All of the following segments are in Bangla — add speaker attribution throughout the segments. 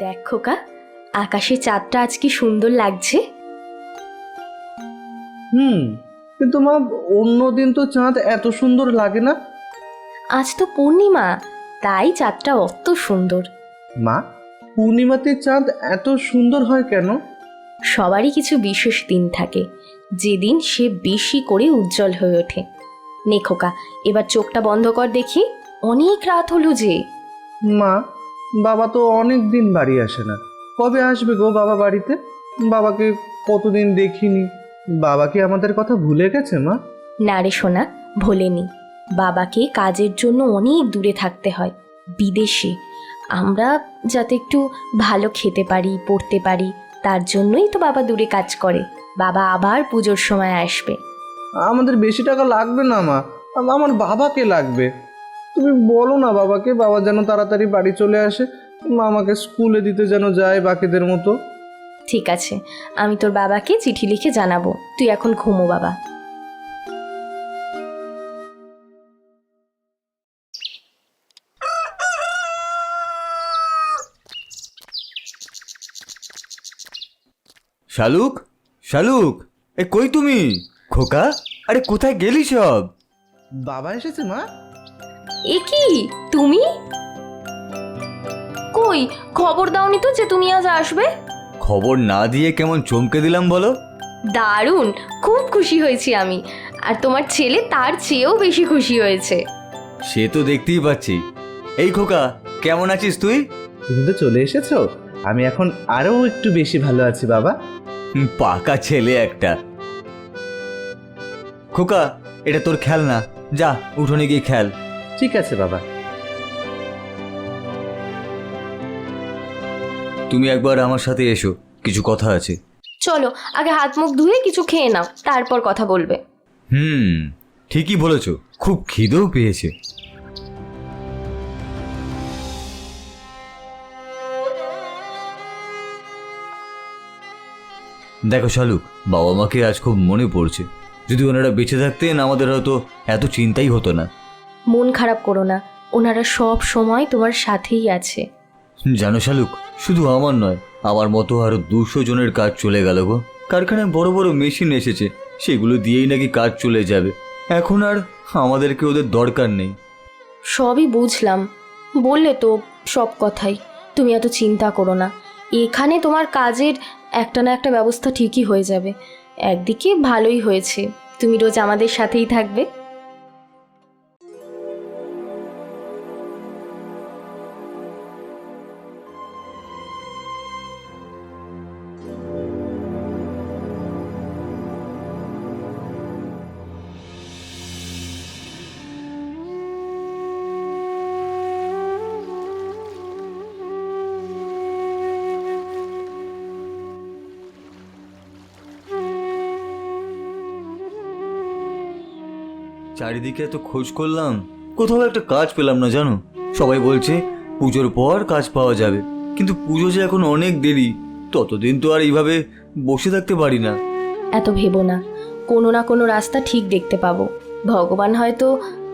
Speaker 1: দেখ খোকা, আকাশে চাঁদটা আজ কি সুন্দর লাগছে।
Speaker 2: কিন্তু মা, অন্যদিন তো চাঁদ এত সুন্দর লাগে না।
Speaker 1: আজ তো পূর্ণিমা, তাই চাঁদটা অত সুন্দর।
Speaker 2: মা, পূর্ণিমাতে চাঁদ এত সুন্দর হয় কেন?
Speaker 1: সবারই কিছু বিশেষ দিন থাকে, যেদিন সে বেশি করে উজ্জ্বল হয়ে ওঠে। নে খোকা, এবার চোখটা বন্ধ কর দেখি, অনেক রাত হলো যে।
Speaker 2: মা, বাবা তো অনেক দিন বাড়ি আসে না। কবে আসবে গো বাবা বাড়িতে? বাবাকে কতদিন দেখিনি। বাবা কি আমাদের কথা ভুলে গেছে মা?
Speaker 1: না রে সোনা, ভোলেনি। বাবাকে কাজের জন্য অনেক দূরে থাকতে হয়, বিদেশে। আমরা যাতে একটু ভালো খেতে পারি, পড়তে পারি, তার জন্যই তো বাবা দূরে কাজ করে। বাবা আবার পুজোর সময় আসবে।
Speaker 2: আমাদের বেশি টাকা লাগবে না মা, আমার বাবাকে লাগবে। তুমি বলো না বাবাকে, বাবা যেন তাড়াতাড়ি বাড়ি চলে আসে, আমাকে স্কুলে দিতে যেন যায় বাকিদের মতো।
Speaker 1: ঠিক আছে, আমি তোর বাবাকে চিঠি লিখে জানাবো। তুই এখন ঘুমো বাবা।
Speaker 3: শালুক, শালুক, কই তুমি? খোকা, আরে কোথায় গেলি সব?
Speaker 2: বাবা এসেছে মা।
Speaker 1: এ কি, তুমি? কই, খবর দাওনি তো যে তুমি আজ আসবে?
Speaker 3: খবর না দিয়ে কেমন চমকে দিলাম বলো।
Speaker 1: দারুণ, খুব খুশি হয়েছি আমি। আর তোমার ছেলে তার চেয়েও বেশি খুশি হয়েছে।
Speaker 3: সে তো দেখতেই পাচ্ছি। এই খোকা, কেমন আছিস তুই?
Speaker 2: তুমি তো চলে এসেছো, আমি এখন আরো একটু বেশি ভালো আছি বাবা।
Speaker 3: পাকা ছেলে একটা। খোকা, এটা তোর খেলনা, যা উঠোনে গিয়ে খেল।
Speaker 2: ঠিক আছে বাবা।
Speaker 3: তুমি একবার আমার সাথে এসো, কিছু কথা আছে।
Speaker 1: চলো, আগে হাত মুখ ধুয়ে কিছু খেয়ে নাও, তারপর কথা বলবে।
Speaker 3: ঠিকই বলেছো, খুব খিদেও পেয়েছে। দেখো শালুক, বাবা মাকে আজ খুব মনে পড়ছে। যদি ওনারা বেঁচে থাকতেন আমাদের হয়তো এত চিন্তাই হতো না।
Speaker 1: মন খারাপ করো না, ওনারা সব সময় তোমার সাথেই আছে।
Speaker 3: জানো শালুক, শুধু আমার নয়, আমার মতো আরো 200 জনের কাজ চলে গেল গো। কারখানায় বড় বড় মেশিন এসেছে, সেগুলো দিয়েই নাকি কাজ চলে যাবে। এখন আর আমাদেরকে ওদের দরকার নেই।
Speaker 1: সবই বুঝলাম, বললে তো সব কথাই। তুমি এত চিন্তা করো না, এখানে তোমার কাজের একটা না একটা ব্যবস্থা ঠিকই হয়ে যাবে। একদিকে ভালোই হয়েছে, তুমি রোজ আমাদের সাথেই থাকবে।
Speaker 3: চারিদিকে এত খোঁজ করলাম, কোথাও একটা কাজ পেলাম না জানো। সবাই বলছে পুজোর পর কাজ পাওয়া যাবে, কিন্তু পুজো যে এখন অনেক দেরি, ততদিন তো আর এইভাবে বসে থাকতে পারি না।
Speaker 1: এত ভেবো না, কোনো না কোনো রাস্তা ঠিক দেখতে পাবো। ভগবান হয়তো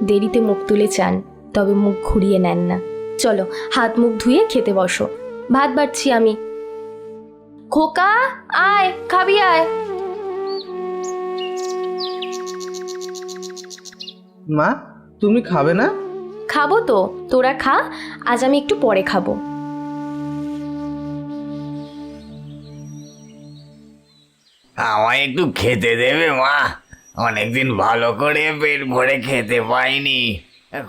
Speaker 1: দেরিতে মুখ তুলে চান, তবে মুখ ঘুরিয়ে নেন না। চলো, হাত মুখ ধুয়ে খেতে বসো, ভাত বাড়ছি আমি। খোকা, আয়, খাবি আয়।
Speaker 2: মা, তুমি খাবে না?
Speaker 1: খাবো তো, তোরা খা, আজ আমি একটু পরে খাবো।
Speaker 4: আমায় একটু খেতে দেবে মা? অনেকদিন ভালো করে পেট ভরে খেতে পাইনি,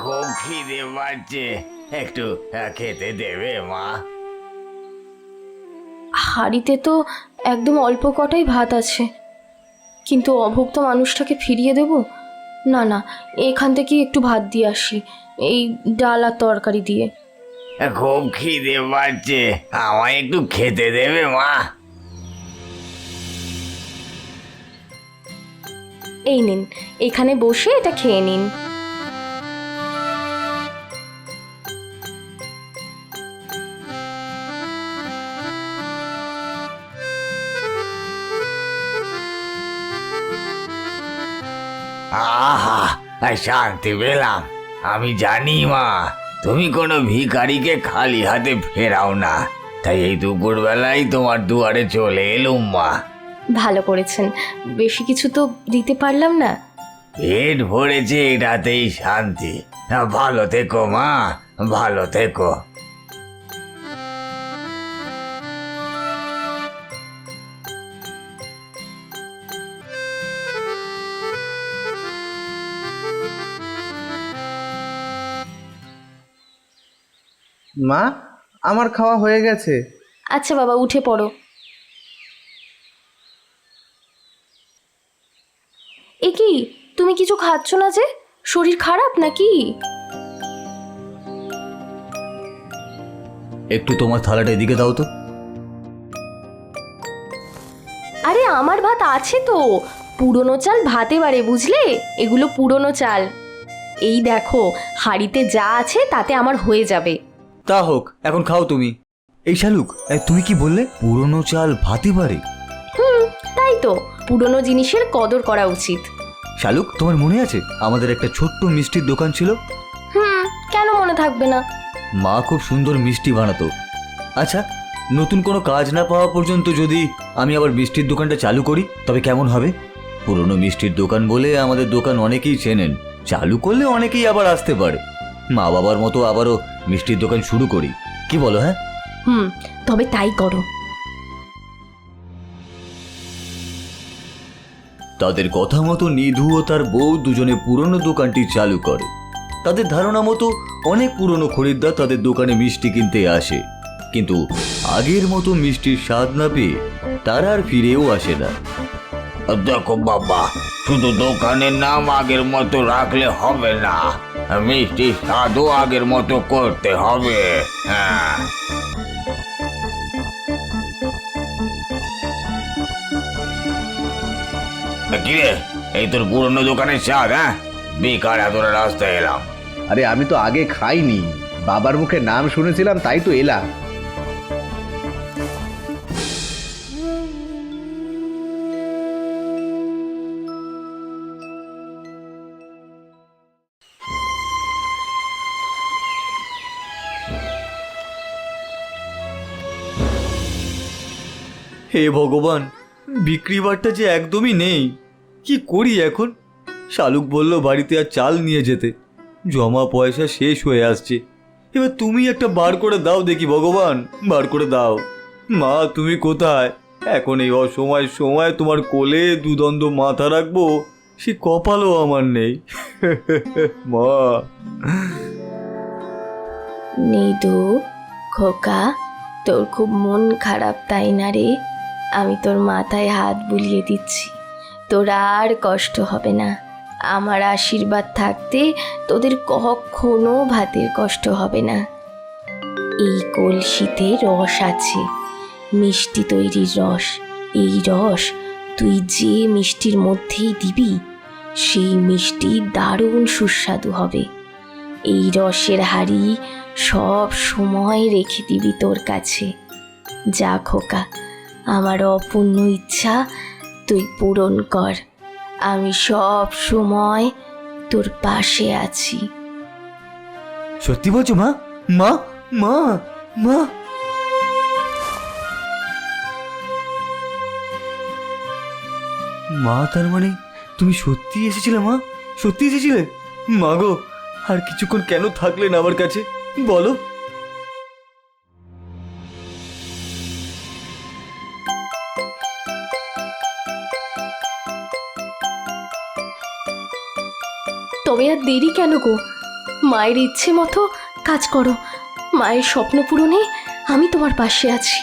Speaker 4: খুব খিদে পাচ্ছে। একটু খেতে দেবে মা?
Speaker 1: হাঁড়িতে তো একদম অল্প কটাই ভাত আছে, কিন্তু অভুক্ত মানুষটাকে ফিরিয়ে দেব? না না, এখান থেকে একটু ভাত দিয়ে আসি, এই ডাল আর তরকারি দিয়ে।
Speaker 4: খুব খিদে পাচ্ছে, আমায় একটু খেতে দেবে মা?
Speaker 1: এই নিন, এখানে বসে এটা খেয়ে নিন।
Speaker 4: আহা, শান্তি পেলাম। আমি জানি মা, তুমি কোনো ভিখারিকে খালি হাতে ফেরাও না। তাই এই দুপুরবেলায় তোমার দুয়ারে চলে এলুম মা।
Speaker 1: ভালো করেছেন, বেশি কিছু তো দিতে পারলাম না।
Speaker 4: পেট ভরেছে, এটাতেই শান্তি। ভালো থেকো মা, ভালো থেকো।
Speaker 2: মা, আমার খাওয়া হয়ে গেছে।
Speaker 1: আচ্ছা বাবা, উঠে পড়ো। এ কি, তুমি কিছু খাচ্ছ না যে? শরীর খারাপ নাকি?
Speaker 3: একটু তোমার থালাটা এদিকে দাও তো।
Speaker 1: আরে আমার ভাত আছে তো, পুরনো চাল ভাতে বাড়ে, বুঝলে? এগুলো পুরনো চাল। এই দেখো, হাঁড়িতে যা আছে তাতে আমার হয়ে যাবে।
Speaker 3: তা হোক, এখন খাও তুমি। এই শালুক, তুমি কি বললে? পুরনো চাল ভাতে পারে?
Speaker 1: তাই তো, পুরনো জিনিসের কদর করা উচিত।
Speaker 3: শালুক, তোমার মনে আছে আমাদের একটা ছোট্ট মিষ্টির দোকান ছিল?
Speaker 1: কেন মনে থাকবে না?
Speaker 3: মা খুব সুন্দর মিষ্টি বানাতো। আচ্ছা, নতুন কোনো কাজ না পাওয়া পর্যন্ত যদি আমি আবার মিষ্টির দোকানটা চালু করি তবে কেমন হবে? পুরনো মিষ্টির দোকান বলে আমাদের দোকান অনেকেই চেনেন, চালু করলে অনেকেই আবার আসতে পারে। মা বাবার মতো আবারও মিষ্টির দোকান শুরু করি, কি বলো? হ্যাঁ,
Speaker 1: তবে তাই করো।
Speaker 3: তাদের কথা মতো নিধু ও তার বউ দুজনে পুরনো দোকানটি চালু করে। তাদের ধারণা মতো অনেক পুরনো খরিদ্দার তাদের দোকানে মিষ্টি কিনতে আসে, কিন্তু আগের মতো মিষ্টির স্বাদ না পেয়ে তারা আর ফিরেও আসে না।
Speaker 4: দেখো বাবা, শুধু দোকানের নাম আগের মতো রাখলে হবে না, মিষ্টির স্বাদও আগের মতো করতে হবে। হ্যাঁ, কিরে, এই তোর পুরনো দোকানের স্বাদ? হ্যাঁ, বেকার এতটা রাস্তায় এলাম।
Speaker 2: আরে আমি তো আগে খাইনি, বাবার মুখে নাম শুনেছিলাম তাই তো এলাম।
Speaker 3: হে ভগবান, বিক্রি বাট্টা যে একদমই নেই, কি করি এখন? শালুক বলল বাড়িতে আর চাল নিয়ে যেতে, জমা পয়সা শেষ হয়ে আসছে। এবার তুমি একটা বার করে দাও দেখি ভগবান, বার করে দাও। মা, তুমি কোথায়? এখন এই অসময় সময় তোমার কোলে দুদণ্ড মাথা রাখবো সে কপালও আমার নেই। মা।
Speaker 1: নিদু, খোকা, তোর খুব মন খারাপ তাই না রে? আমি তোর মাথায় হাত বুলিয়ে দিচ্ছি, তোর আর কষ্ট হবে না। আমার আশীর্বাদ থাকতে তোদের কখনো ভাতের কষ্ট হবে না। এই কলসিতে রস আছে, মিষ্টি তৈরির রস। এই রস তুই যে মিষ্টির মধ্যেই দিবি, সেই মিষ্টি দারুণ সুস্বাদু হবে। এই রসের হাঁড়ি সব সময় রেখে দিবি তোর কাছে। যা খোকা, আমার অপূর্ণ ইচ্ছা তুই পূরণ কর। আমি সব সময় তোর পাশে আছি।
Speaker 3: সত্যি বলছো মা? মা, মা, মা। মা, তার মানে তুমি সত্যি এসেছিলে? মা, সত্যি এসেছিলে? মা গো, আর কিছুক্ষণ কেন থাকলেন আমার কাছে বলো?
Speaker 1: তবে আর দেরি কেন গো? মায়ের ইচ্ছে মতো কাজ করো। মায়ের স্বপ্ন পূরণে আমি তোমার পাশে আছি।